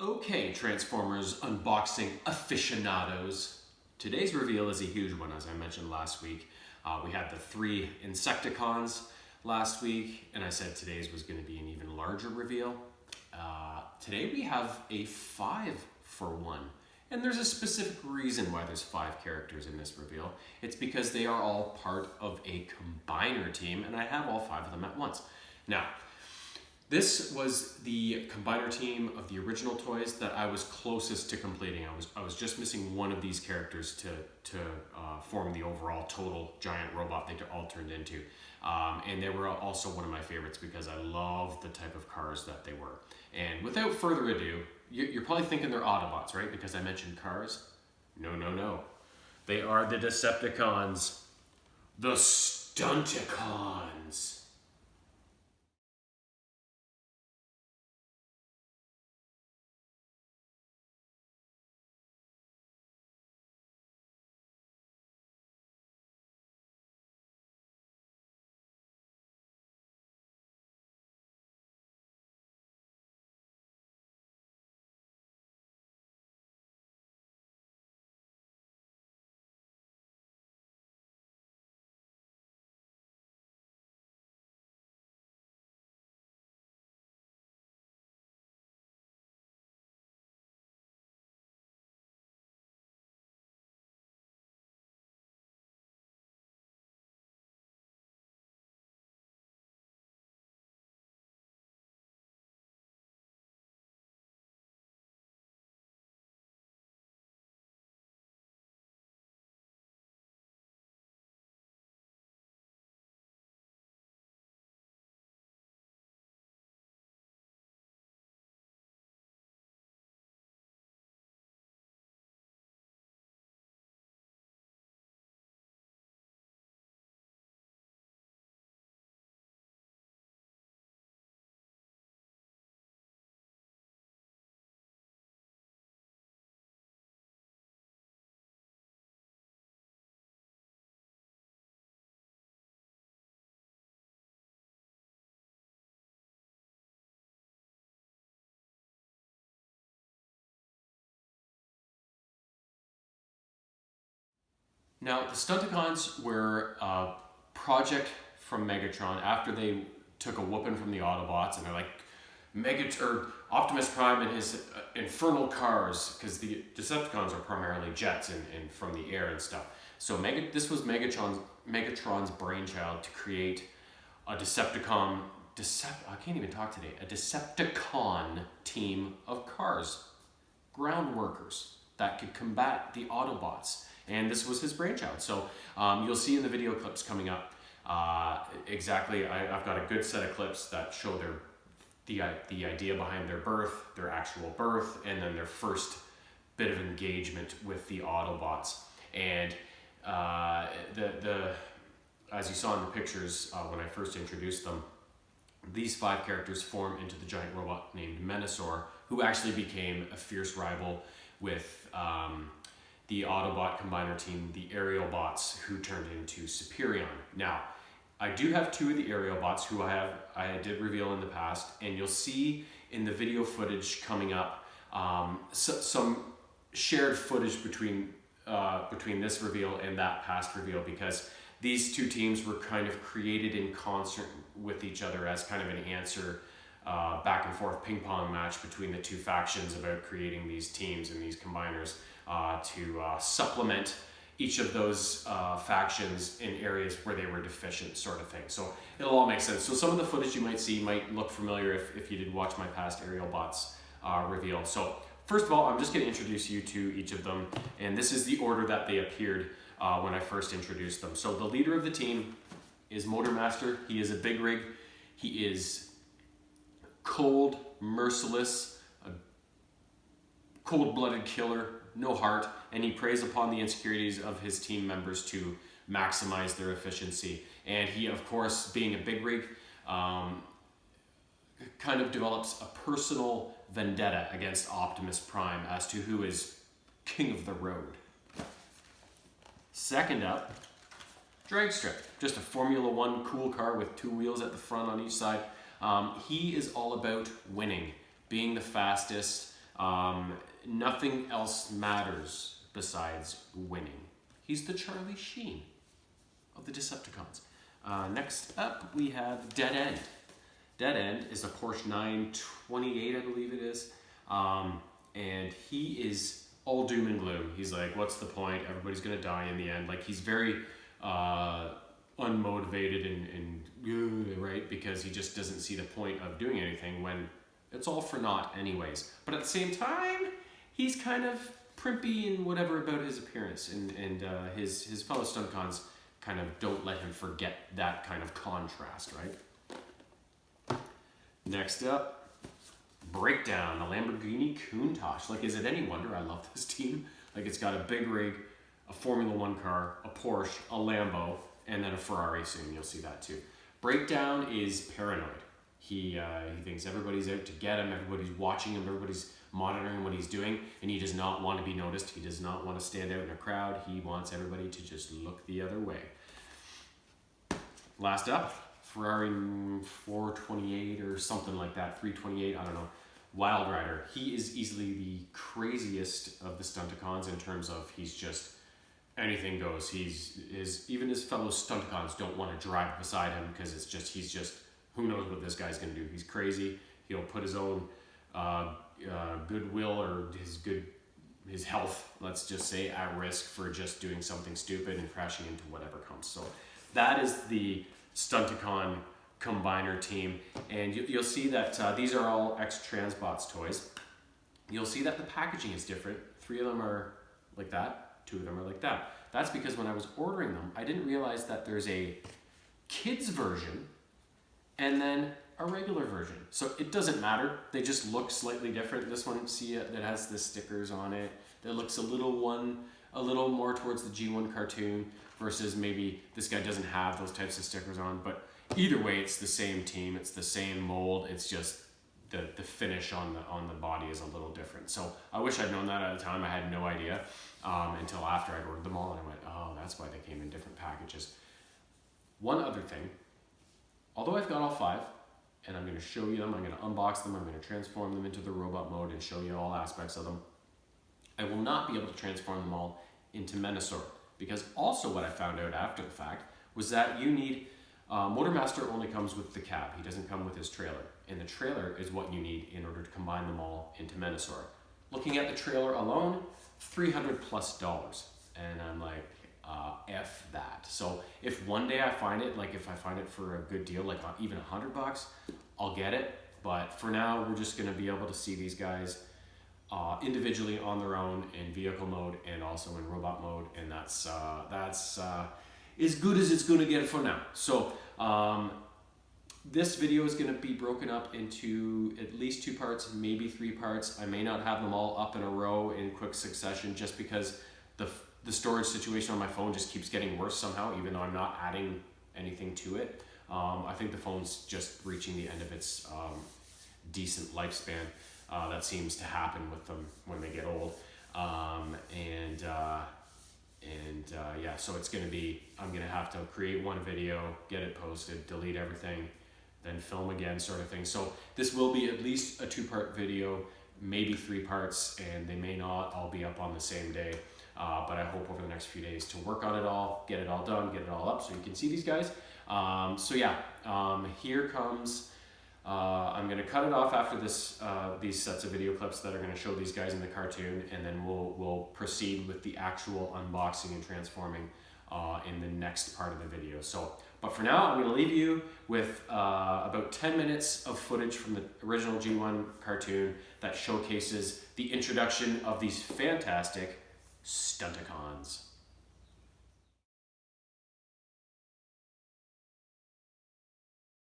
Okay, Transformers unboxing aficionados. Today's reveal is a huge one, as I mentioned last week. We had the 3 Insecticons last week, and I said today's was going to be an even larger reveal. Today we have a 5 for 1. And there's a specific reason why there's 5 characters in this reveal. It's because they are all part of a combiner team, and I have all 5 of them at once. Now, this was the combiner team of the original toys that I was closest to completing. I was just missing one of these characters to form the overall total giant robot they all turned into. And they were also one of my favorites because I love the type of cars that they were. And without further ado, you're probably thinking they're Autobots, right? Because I mentioned cars. No. They are the Decepticons. The Stunticons. Now, the Stunticons were a project from Megatron after they took a whooping from the Autobots, and they're like, Optimus Prime and his infernal cars, because the Decepticons are primarily jets and from the air and stuff. So this was Megatron's brainchild to create a Decepticon team of cars, ground workers that could combat the Autobots. And this was his brainchild. So you'll see in the video clips coming up exactly. I've got a good set of clips that show the idea behind their birth, their actual birth, and then their first bit of engagement with the Autobots. And as you saw in the pictures when I first introduced them, these 5 characters form into the giant robot named Menasor, who actually became a fierce rival with the Autobot combiner team, the Aerial Bots, who turned into Superion. Now, I do have 2 of the Aerial Bots who I did reveal in the past, and you'll see in the video footage coming up some shared footage between this reveal and that past reveal, because these 2 teams were kind of created in concert with each other as kind of an answer back and forth ping pong match between the 2 factions about creating these teams and these combiners to supplement each of those factions in areas where they were deficient, sort of thing. So it'll all make sense. So some of the footage you might see might look familiar if you did watch my past Aerial Bots reveal. So first of all, I'm just going to introduce you to each of them, and this is the order that they appeared when I first introduced them. So the leader of the team is Motormaster. He is a big rig. He is cold, merciless, a cold-blooded killer, no heart, and he preys upon the insecurities of his team members to maximize their efficiency. And he, of course, being a big rig, kind of develops a personal vendetta against Optimus Prime as to who is king of the road. Second up, Dragstrip, just a Formula One cool car with 2 wheels at the front on each side. He is all about winning, being the fastest, Nothing else matters besides winning. He's the Charlie Sheen of the Decepticons. Next up, we have Dead End. Dead End is a Porsche 928, I believe it is. And he is all doom and gloom. He's like, what's the point? Everybody's going to die in the end. Like, he's very unmotivated and right? Because he just doesn't see the point of doing anything when it's all for naught anyways. But at the same time, he's kind of primpy and whatever about his appearance. And his fellow stuntcons kind of don't let him forget that kind of contrast, right? Next up, Breakdown, the Lamborghini Countach. Like, is it any wonder I love this team? Like, it's got a big rig, a Formula One car, a Porsche, a Lambo, and then a Ferrari soon. You'll see that too. Breakdown is paranoid. He thinks everybody's out to get him, everybody's watching him, everybody's monitoring what he's doing, and he does not want to be noticed. He does not want to stand out in a crowd. He wants everybody to just look the other way. Last up, Ferrari 428 or something like that, 328, I don't know. Wild Rider. He is easily the craziest of the Stunticons in terms of he's just anything goes. Even his fellow Stunticons don't want to drive beside him because he's just who knows what this guy's gonna do. He's crazy. He'll put his own goodwill or his health, let's just say, at risk for just doing something stupid and crashing into whatever comes. So that is the Stunticon Combiner team, and you'll see that these are all ex-Transbots toys. You'll see that the packaging is different. 3 of them are like that, 2 of them are like that. That's because when I was ordering them, I didn't realize that there's a kids version and then a regular version. So it doesn't matter. They just look slightly different. This one, see it, that has the stickers on it. That looks a little more towards the G1 cartoon versus maybe this guy doesn't have those types of stickers on. But either way, it's the same team. It's the same mold. It's just the finish on the body is a little different. So I wish I'd known that at the time. I had no idea until after I'd ordered them all, and I went, oh, that's why they came in different packages. One other thing, although I've got all 5, and I'm going to show you them, I'm going to unbox them, I'm going to transform them into the robot mode and show you all aspects of them, I will not be able to transform them all into Menasor, because also what I found out after the fact was that you need, Motormaster only comes with the cab, he doesn't come with his trailer, and the trailer is what you need in order to combine them all into Menasor. Looking at the trailer alone, $300 plus, and I'm like, F that. So if one day I find it, like if I find it for a good deal, like even $100, I'll get it. But for now, we're just gonna be able to see these guys individually on their own in vehicle mode and also in robot mode, and that's as good as it's gonna get for now. So this video is gonna be broken up into at least 2 parts, maybe 3 parts. I may not have them all up in a row in quick succession just because the storage situation on my phone just keeps getting worse somehow, even though I'm not adding anything to it. I think the phone's just reaching the end of its decent lifespan. That seems to happen with them when they get old. Yeah, so it's gonna be, I'm gonna have to create one video, get it posted, delete everything, then film again, sort of thing. So this will be at least a 2-part video, maybe 3 parts, and they may not all be up on the same day. But I hope over the next few days to work on it all, get it all done, get it all up so you can see these guys. Here comes, I'm gonna cut it off after this, these sets of video clips that are gonna show these guys in the cartoon, and then we'll proceed with the actual unboxing and transforming in the next part of the video. So, but for now, I'm gonna leave you with about 10 minutes of footage from the original G1 cartoon that showcases the introduction of these fantastic Stunticons.